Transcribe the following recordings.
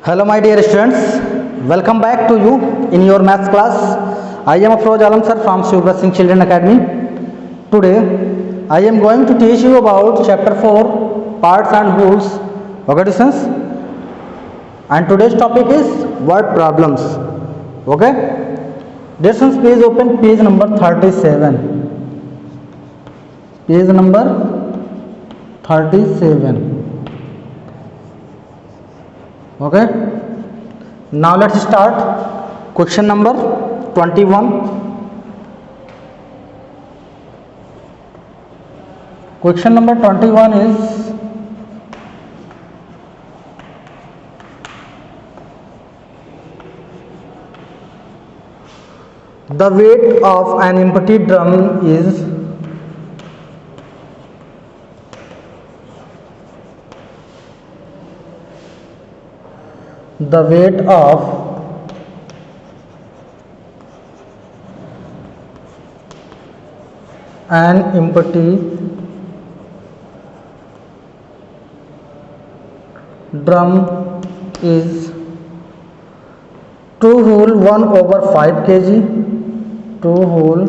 Hello my dear students, welcome back to you in your maths class. I am Afroz Alam sir from Shubhra Singh Children Academy. Today I am going to teach you about chapter 4 parts and wholes. Okay students, and today's topic is word problems. Okay, dear students, please open page number 37. Page number 37. Okay, now let's start question number 21. Question number 21 is the weight of an empty drum is the weight of an empty drum is 2 whole 1 over 5 kg. 2 whole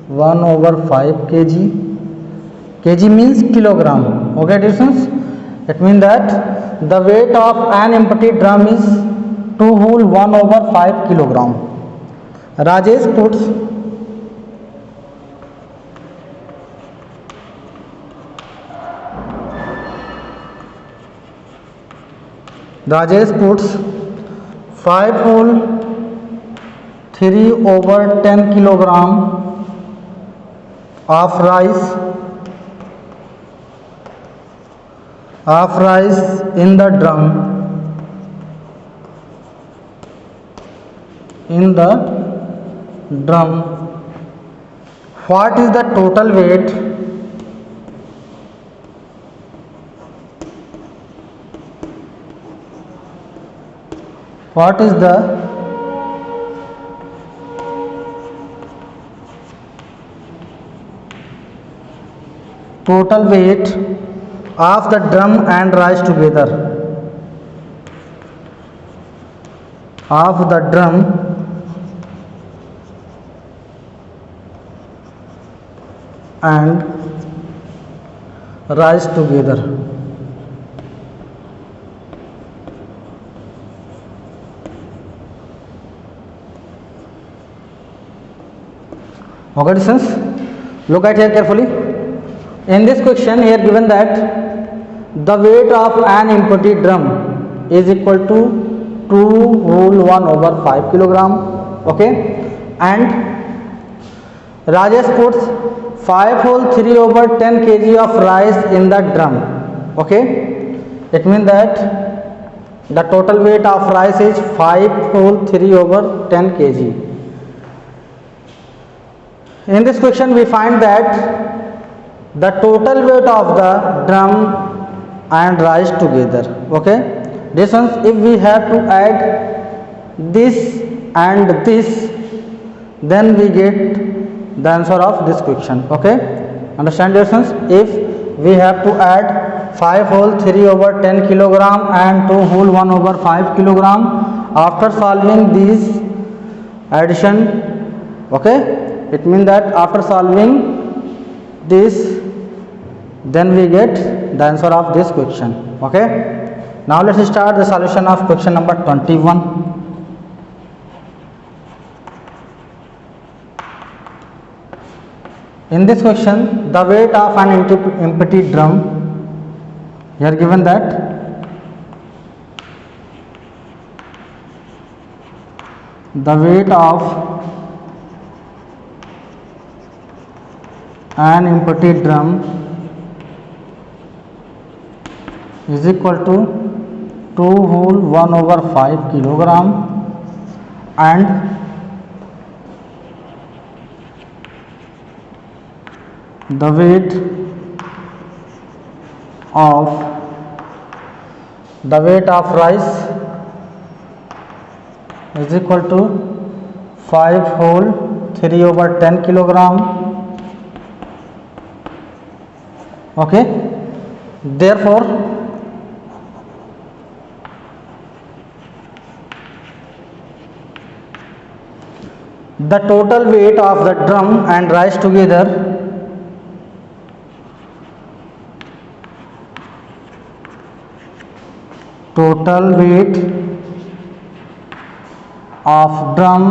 1 over 5 kg. Kg means kilogram. Okay, distance. It means that the weight of an empty drum is 2 whole 1 over 5 kilogram. Rajesh puts Rajesh puts 5 whole 3 over 10 kilogram of rice in the drum. What is the total weight? What is the total weight of the drum and rice together? Of the drum and rice together. Okay, students, look at here carefully. In this question, here given that the weight of an empty drum is equal to 2 whole 1 over 5 kilogram. Okay, and Rajesh puts 5 whole 3 over 10 kg of rice in the drum. Okay, it means that the total weight of rice is 5 whole 3 over 10 kg. In this question, we find that the total weight of the drum and rice together. Okay, this one, if we have to add this and this, then we get the answer of this question. Okay, understand, dear friends? If we have to add 5 whole 3 over 10 kilogram and 2 whole 1 over 5 kilogram, after solving these addition, okay, it means that after solving this, then we get the answer of this question. Okay, now let's start the solution of question number 21. In this question, the weight of an empty drum, here given that the weight of an empty drum is equal to 2 whole 1 over 5 kilogram and the weight of rice is equal to 5 whole 3 over 10 kilogram. Okay, therefore the total weight of the drum and rice together total weight of drum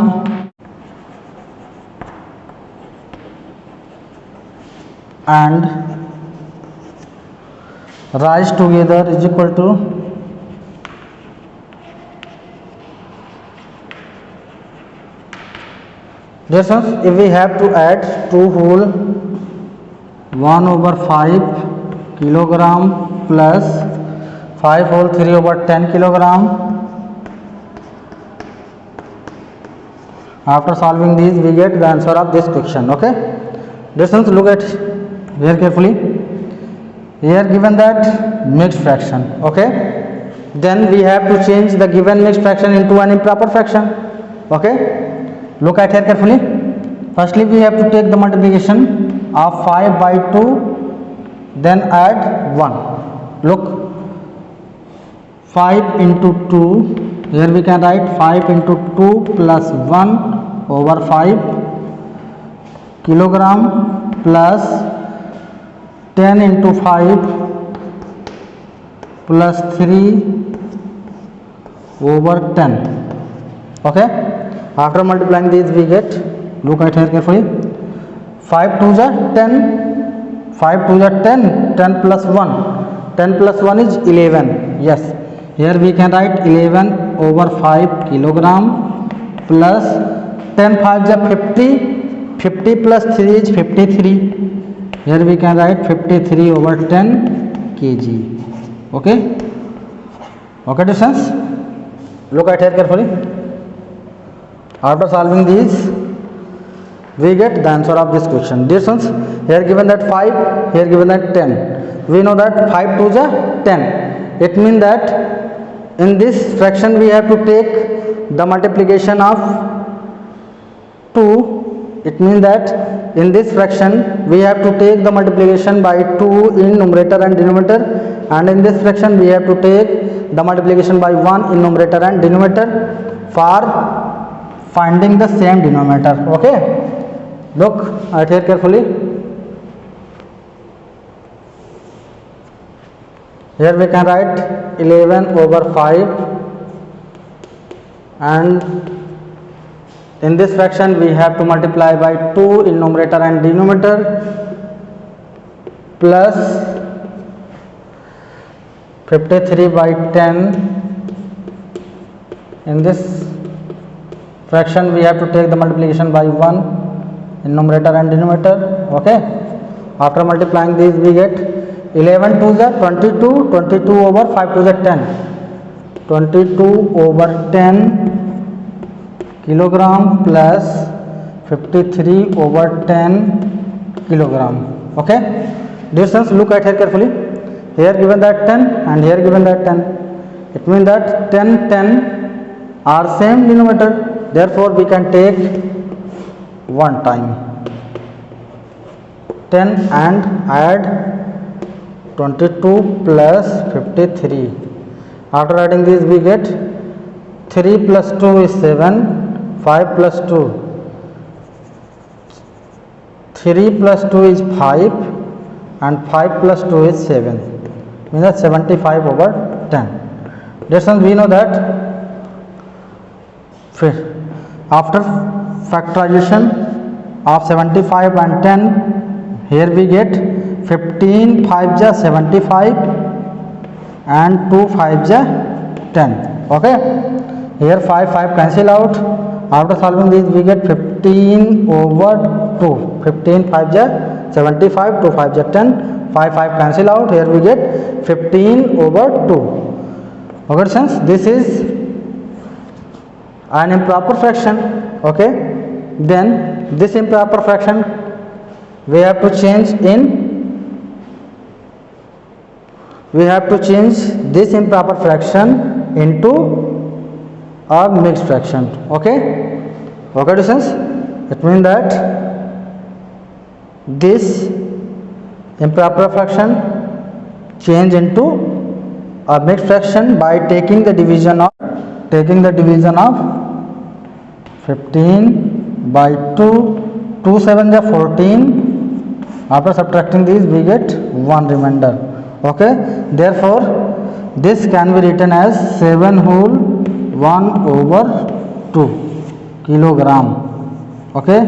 and rice together is equal to this one. If we have to add 2 whole 1/5 kilogram plus 5 whole 3/10 kilogram, after solving these we get the answer of this question. Okay, this one, look at here carefully. Here given that mixed fraction. Okay, then we have to change the given mixed fraction into an improper fraction. Okay, look at here carefully. Firstly we have to take the multiplication of 5/2, then add 1. Look, 5 into 2, here we can write 5 into 2 plus 1/5 kilogram plus 10 into 5 plus 3/10. Okay, after multiplying these we get, look at here carefully, 5 2s are 10, 5 2s are 10, 10 plus 1, 10 plus 1 is 11. Yes, here we can write 11/5 kilogram plus 10 5s are 50, 50 plus 3 is 53. Here we can write 53/10 kg. Okay, okay distance. Look at here carefully. After solving these we get the answer of this question. Distance, here given that 5, here given that 10. We know that 5 2s are 10. It means that in this fraction we have to take the multiplication of 2. It means that in this fraction we have to take the multiplication by 2 in numerator and denominator, and in this fraction we have to take the multiplication by 1 in numerator and denominator for finding the same denominator. Okay, look at here carefully. Here we can write 11/5, and in this fraction we have to multiply by 2 in numerator and denominator plus 53/10. In this fraction we have to take the multiplication by 1 in numerator and denominator. Okay, after multiplying these we get 11 2s are 22, 22/5 2s are 10, 22/10 kilogram plus 53/10 kilogram. Okay, distance, look at here carefully. Here given that 10 and here given that 10. It means that 10 10 are same denominator, therefore we can take one time 10 and add 22 plus 53. After adding these we get 3 plus 2 is 7, 5 plus 2, 3 plus 2 is 5, and 5 plus 2 is 7, means that 75/10. Distance, we know that after factorization of 75 and 10, here we get 15 5s are 75 and 2 5s are 10. Okay, here 5 5 cancel out. After solving these we get 15/2, 15 5s are 75, 2 5s are 10, 5 5 cancel out. Here we get 15/2. Okay, since this is an improper fraction. Okay, then this improper fraction we have to change this improper fraction into a mixed fraction. Okay, okay distance. It means that this improper fraction change into a mixed fraction by taking the division of 15 by 2, 2 7 is 14. After subtracting these we get 1 remainder. Okay, therefore this can be written as 7 whole 1 over 2 kilogram. Okay,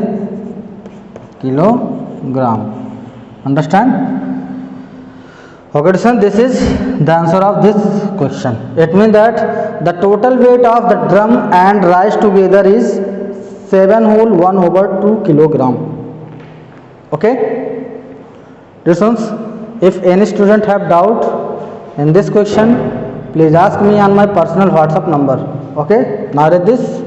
kilogram. Understand? Okay, so this is the answer of this question. It means that the total weight of the drum and rice together is 7 whole 1 over 2 kilogram. Okay, this ones, if any student have doubt in this question, please ask me on my personal WhatsApp number. Okay, now read this.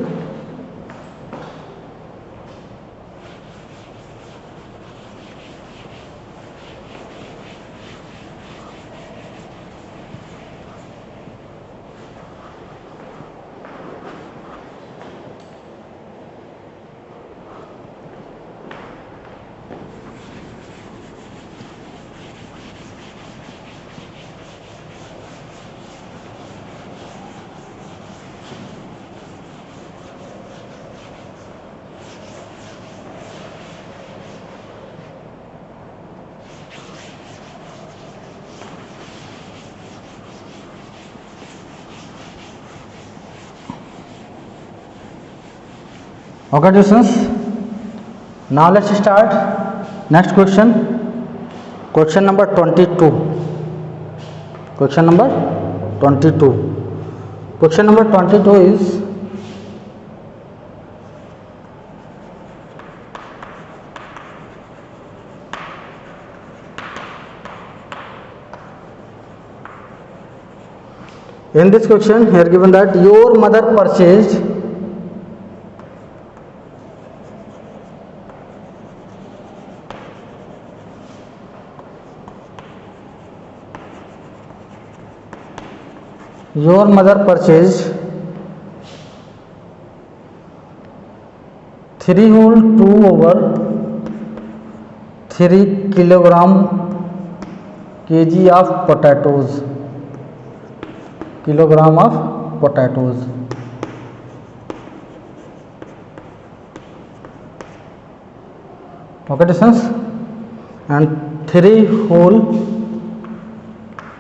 Okay, students, now let's start next question. Question number 22. Question number 22. Question number 22 is in this question here given that your mother purchased your mother purchased 3 whole 2 over 3 kilogram kg of potatoes. Kilogram of potatoes. Okay, distance, and 3 whole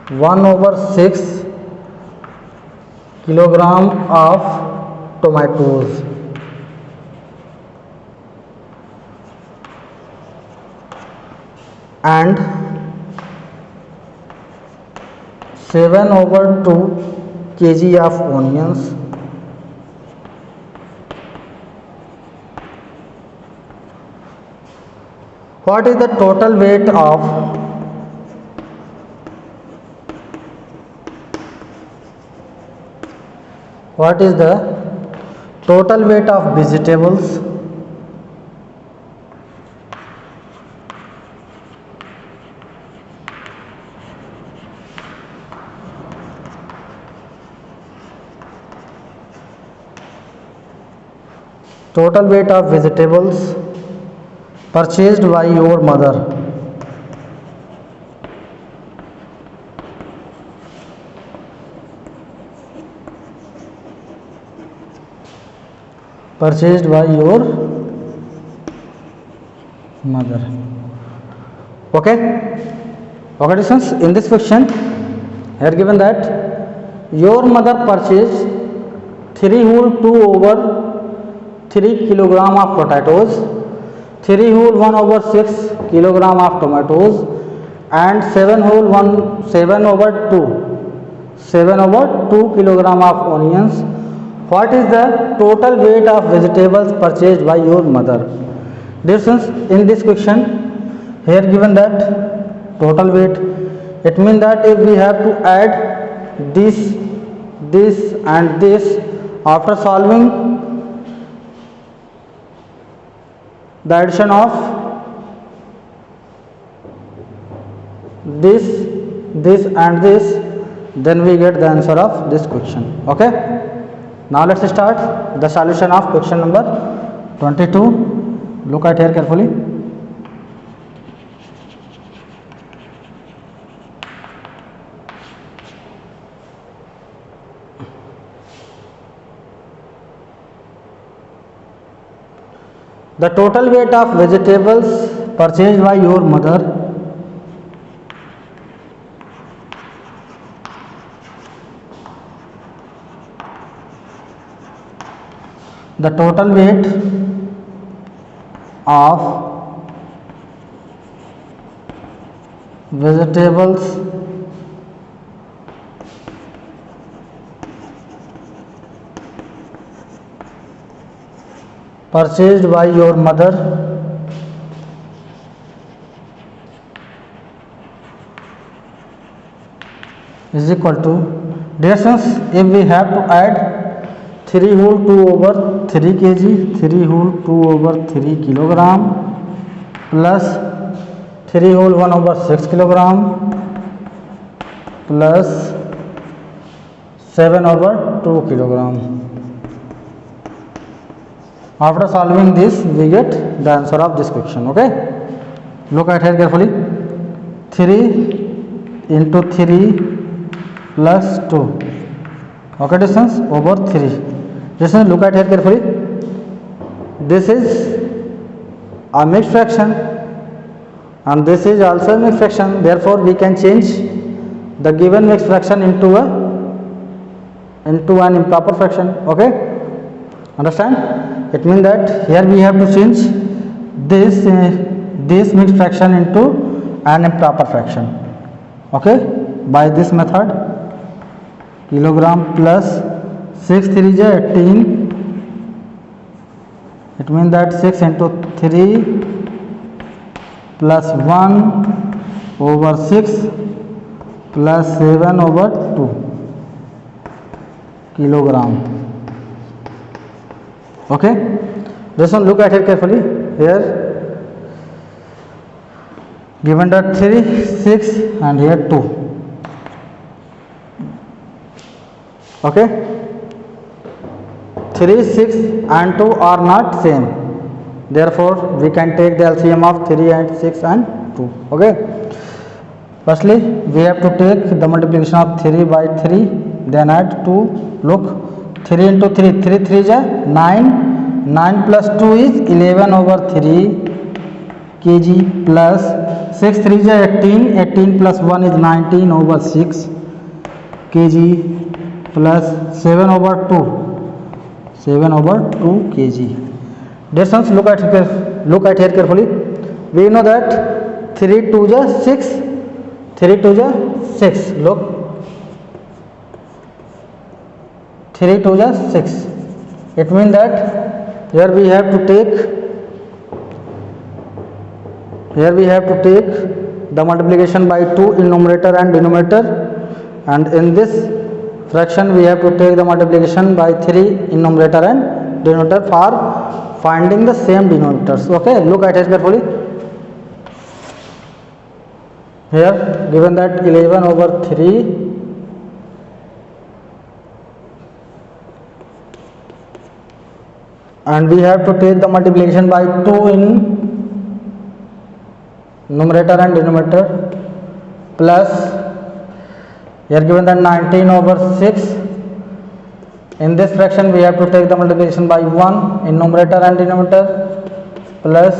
1 over 6 kilogram of tomatoes. And 7 over 2 kg of onions. What is the total weight of vegetables purchased by your mother? Purchased by your mother. Okay, students, in this question here given that your mother purchased 3 whole 2 over 3 kilogram of potatoes, 3 whole 1 over 6 kilogram of tomatoes, and 7 over 2 kilogram of onions. What is the total weight of vegetables purchased by your mother? Distance, in this question here given that total weight, it means that if we have to add this and this, after solving the addition of this and this, then we get the answer of this question. Okay, now let's start the solution of question number 22. Look at here carefully. the total weight of vegetables purchased by your mother the total weight of vegetables purchased by your mother is equal to, dear students, if we have to add 3 whole 2 over 3 kg, 3 whole 2 over 3 kilogram plus 3 whole 1 over 6 kilogram plus 7 over 2 kilogram. After solving this, we get the answer of this question. Okay, look at here carefully. 3 into 3 plus 2. Okay, distance over 3. Distance, look at here carefully. This is a mixed fraction and this is also a mixed fraction. Therefore, we can change the given mixed fraction into an improper fraction. Okay, understand? It means that here we have to change this mixed fraction into an improper fraction. Okay, by this method, kilogram plus 6 3 is 18. It means that 6 into 3 plus 1 over 6 plus 7 over 2 kilogram. Okay, this one, look at it carefully. Here given that 3 6 and here 2. Okay, 3 6 and 2 are not same, therefore we can take the LCM of 3 and 6 and 2. Okay, firstly we have to take the multiplication of 3 by 3, then add 2. Look, 3 into 3, 3 3 is 9, 9 plus 2 is 11 over 3 kg plus 6 3 is 18, 18 plus 1 is 19 over 6 kg plus 7 over 2, 7 over 2 kg. Distance, look at here carefully. We know that 3 2 is 6, 3 2 is 6. Look, 3 2 is 6. It means that here we have to take the multiplication by 2 in numerator and denominator, and in this fraction we have to take the multiplication by 3 in numerator and denominator for finding the same denominators. Okay, look at it carefully. Here given that 11 over 3 and we have to take the multiplication by 2 in numerator and denominator plus here given that 19 over 6. In this fraction we have to take the multiplication by 1 in numerator and denominator plus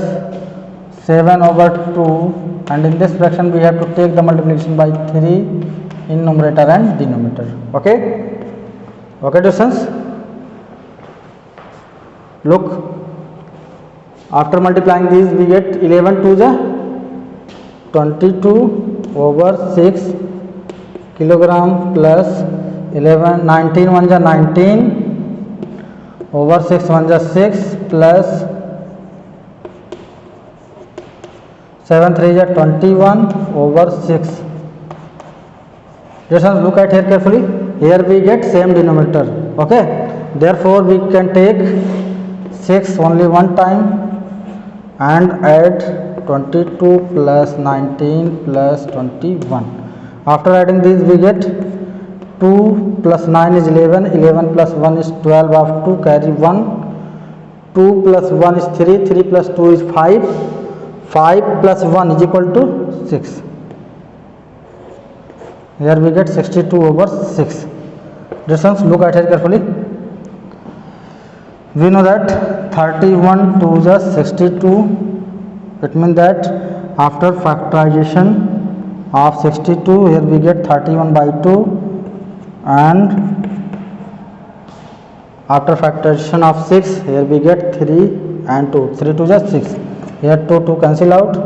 7 over 2, and in this fraction we have to take the multiplication by 3 in numerator and denominator. Okay, okay distance. Look, after multiplying these we get 11 2 is 22 over 6 kilogram plus 11 19 1 is 19 over 6 1 is 6 plus 7 3 is 21 over 6. Just look at here carefully. Here we get same denominator. Okay, therefore we can take 6 only one time and add 22 plus 19 plus 21. After adding these we get 2 plus 9 is 11, 11 plus 1 is 12, of 2 carry 1, 2 plus 1 is 3, 3 plus 2 is 5, 5 plus 1 is equal to 6. Here we get 62 over 6. Distance, look at it carefully. We know that 31 to the 62. It means that after factorization of 62, here we get 31 by 2, and after factorization of 6, here we get 3 and 2. 3 to the 6. Here 2 cancel out,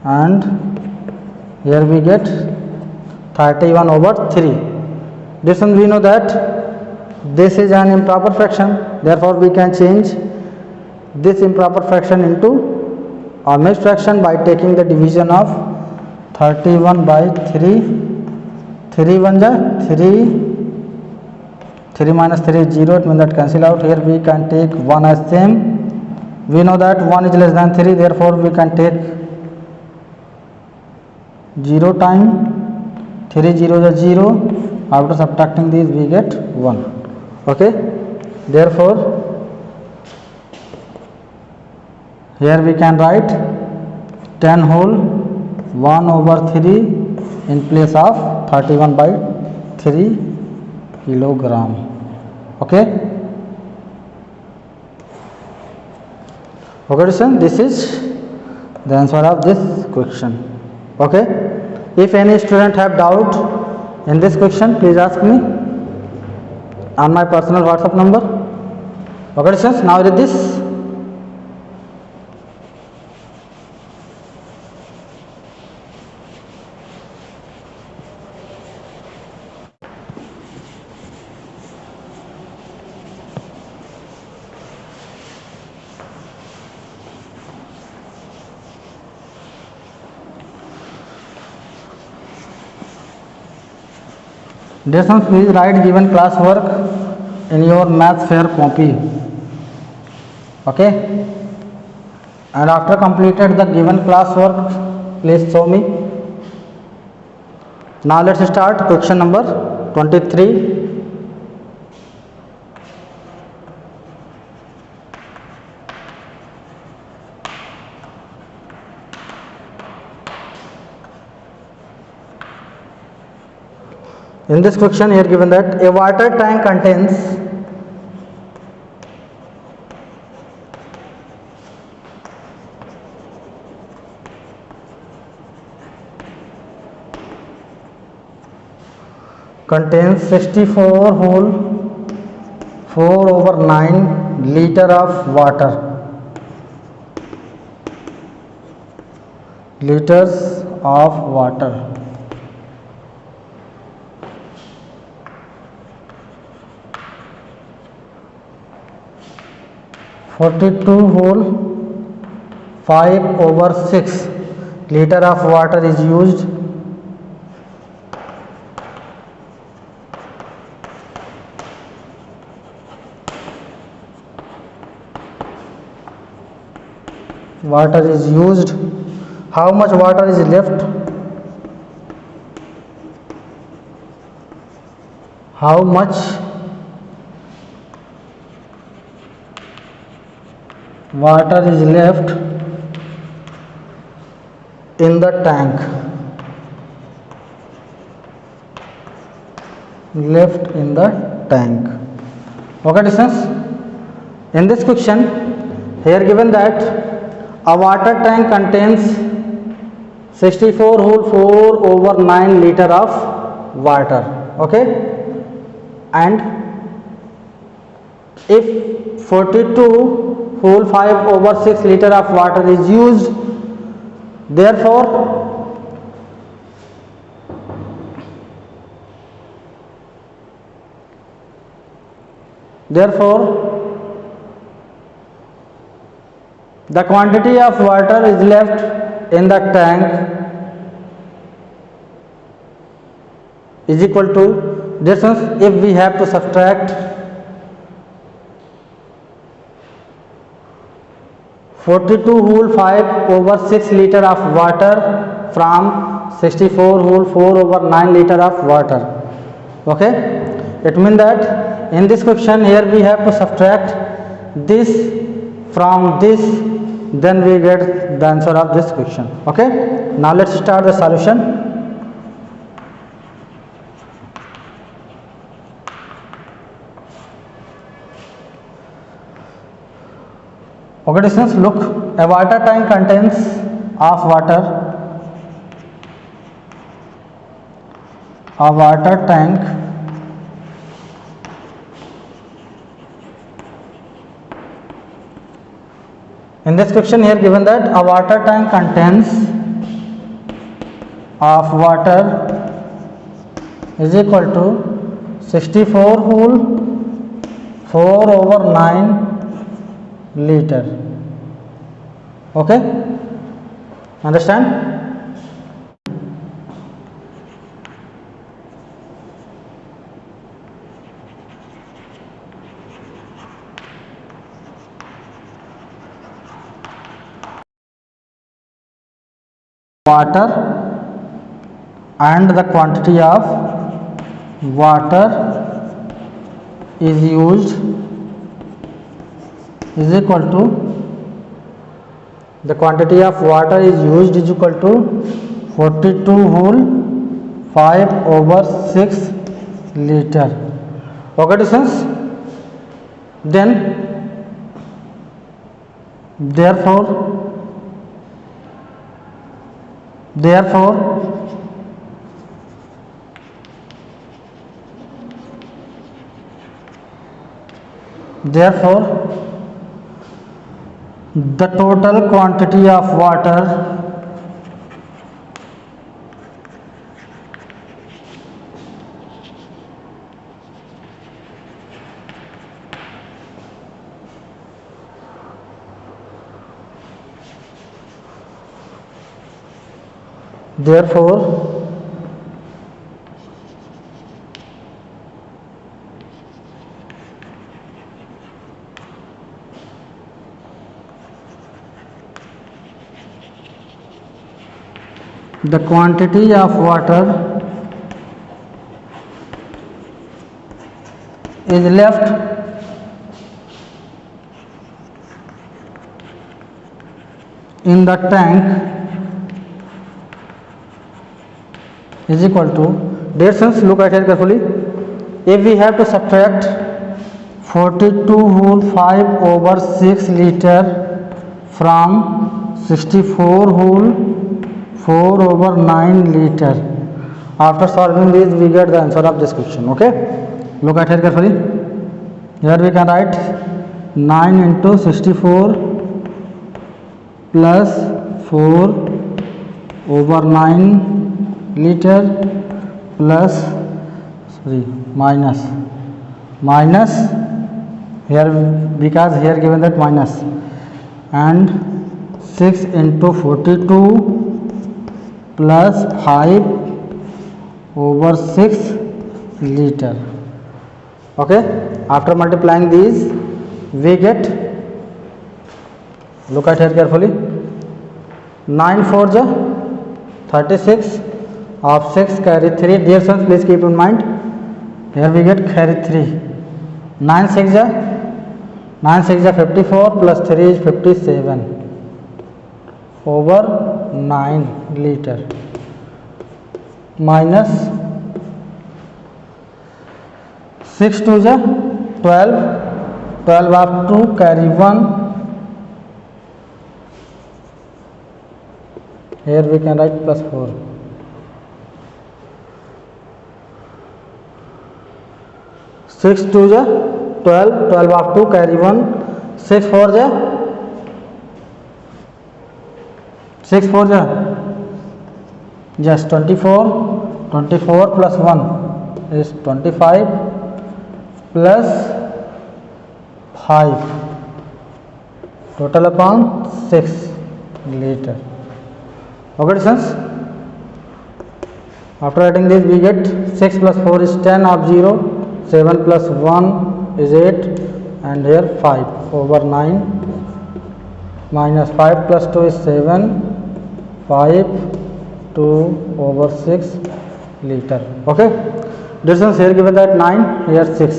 and here we get 31 over 3. This one we know that this is an improper fraction, therefore we can change this improper fraction into a mixed fraction by taking the division of 31 by 3. 3 1 ja 3, 3 minus 3 is 0, it means that cancel out. Here we can take 1 as same. We know that 1 is less than 3, therefore we can take 0 time 3 0 is 0. After subtracting these we get 1. Okay, therefore here we can write 10 whole 1 over 3 in place of 31 by 3 kilogram. Okay, listen, this is the answer of this question. Okay, if any student have doubt in this question, please ask me on my personal WhatsApp number. Okay, students, now read this. Lessons, please write given classwork in your math fair copy. Okay, and after completed the given classwork, please show me. Now let's start question number 23. In this question here given that a water tank contains contains 64 whole 4 over 9 liter of water. Liters of water. (42 whole 5 over 6 liter of water is used how much water is left? How much water is left in the tank? Left in the tank. Okay, listeners, in this question here given that a water tank contains 64 whole 4 over 9 liter of water. Okay, and if 42 whole 5 over 6 liter of water is used, therefore the quantity of water is left in the tank is equal to distance. If we have to subtract 42 whole 5 over 6 liter of water from 64 whole 4 over 9 liter of water. Okay, it means that in this question here we have to subtract this from this, then we get the answer of this question. Okay, now let's start the solution. Okay students, look, a water tank contains of water. A water tank in this question here given that a water tank contains of water is equal to 64 whole 4/9 liter. Okay, understand? Water and the quantity of water is used is equal to the quantity of water is used is equal to 42 whole 5/6 liter. Okay students, then therefore the total quantity of water the quantity of water is left in the tank is equal to, dear students, look at it carefully. If we have to subtract 42 whole 5/6 liter from 64 whole 4/9 liter, after solving this we get the answer of this question. Okay, look at it carefully. Here we can write 9 into 64 plus 4/9 liter plus minus here, because here given that minus, and 6 into 42 plus 5/6 liter. Okay, after multiplying these we get, look at here carefully, 9 4 36, of 6 carry 3. Dear sons, please keep in mind, here we get carry 3. 9 6 54 plus 3 is 57/9 liter, minus 6 2 12, 12 of 2 carry 1. Here we can write plus 4. 6 2 12, 12 of 2 carry 1, 6 4 just 24, 24 plus 1 is 25 plus 5 total upon 6 liter. Okay students, after adding this we get 6 plus 4 is 10 of 0, 7 plus 1 is 8, and here 5/9 minus 5 plus 2 is 7, 5/2/6 liter. Okay, distance here given that 9, here 6.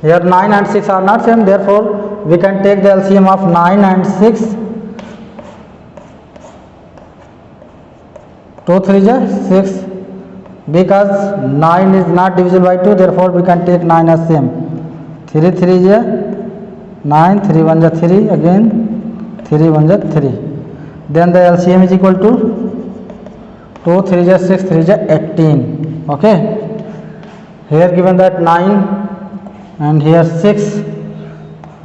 Here 9 and 6 are not same, therefore we can take the LCM of 9 and 6. 2 3 6, because 9 is not divisible by 2, therefore we can take 9 as same. 3 3 9, 3 1 is 3, again 3 1 is 3. Then the LCM is equal to 2 3 is 6, 3 is 18. Okay, here given that 9 and here 6.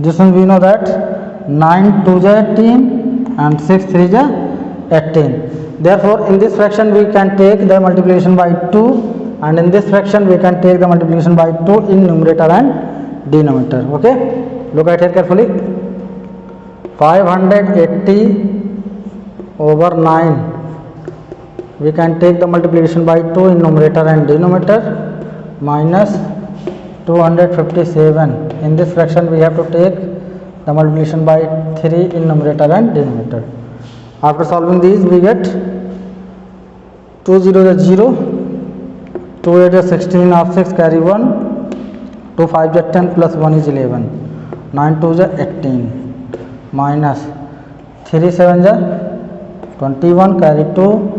This one we know that 9 2 is 18 and 6 3 is 18. Therefore in this fraction we can take the multiplication by 2, and in this fraction we can take the multiplication by 2 in numerator and denominator. Okay, look at here carefully. 580 over 9, we can take the multiplication by 2 in numerator and denominator, minus 257. In this fraction we have to take the multiplication by 3 in numerator and denominator. After solving these we get 2 0 is 0, 2 8 is 16, of 6 carry 1, 2 5 is 10 plus 1 is 11, 9 2 is 18, minus 3 7 is 21, carry 2,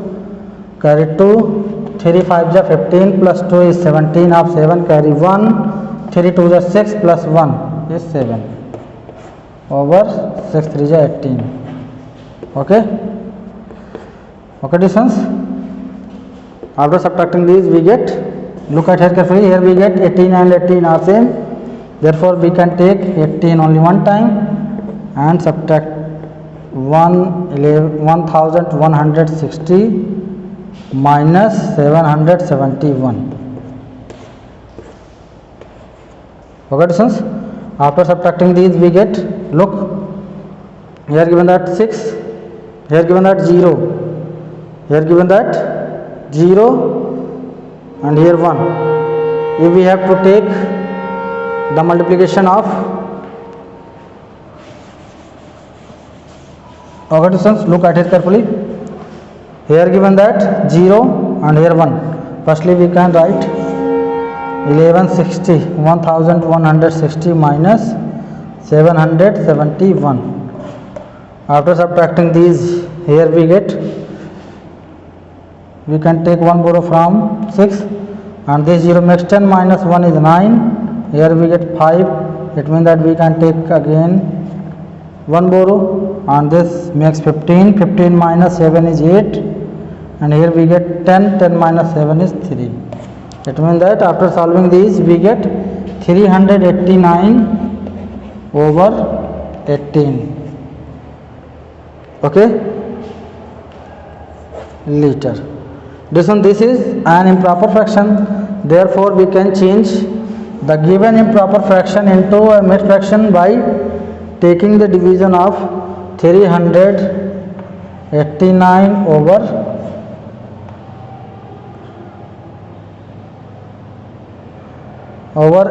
3 5 is 15 plus 2 is 17, of 7 carry 1, 3 2 is 6 plus 1 is 7, over 6 3 is 18. Okay, distance. After subtracting these we get, look at here carefully, here we get 18 and 18 are same, therefore we can take 18 only one time and subtract 1160 minus 771. Okay, distance. After subtracting these we get, look, here given that 6, here given that 0, here given that 0, and here 1. If we have to take the multiplication of, okay, distance, look at it carefully. Here given that 0 and here 1. Firstly we can write 1160 minus 771. After subtracting these, here we get, we can take one borrow from 6, and this 0 makes 10 minus 1 is 9. Here we get 5. It means that we can take again one borrow, and this makes 15. 15 minus 7 is 8, and here we get 10. 10 minus 7 is 3. It means that after solving these we get 389 over 18. Okay, liter. This is an improper fraction, therefore we can change the given improper fraction into a mixed fraction by taking the division of 389 over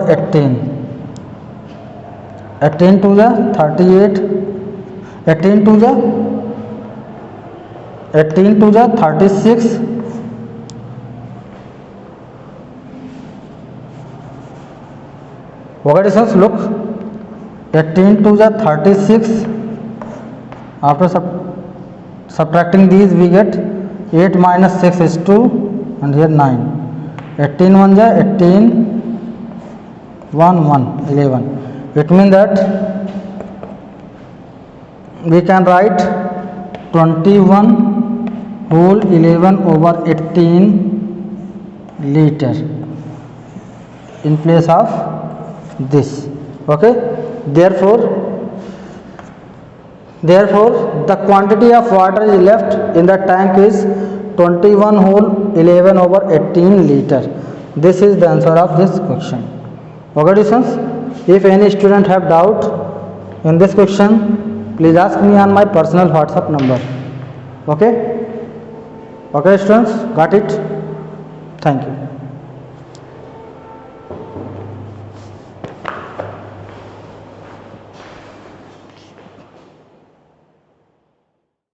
18. 18 to the 38, 18 to the 36, okay, distance, look, 18 to the 36. After subtracting these we get 8 minus 6 is 2, and here 9. 18 1 is 18, 1 1 11. It means that we can write 21 whole 11 over 18 liter in place of this. Okay, therefore the quantity of water is left in the tank is 21 whole 11 over 18 liter. This is the answer of this question. Okay, students, if any student have doubt in this question, please ask me on my personal WhatsApp number. Okay, students, got it? Thank you.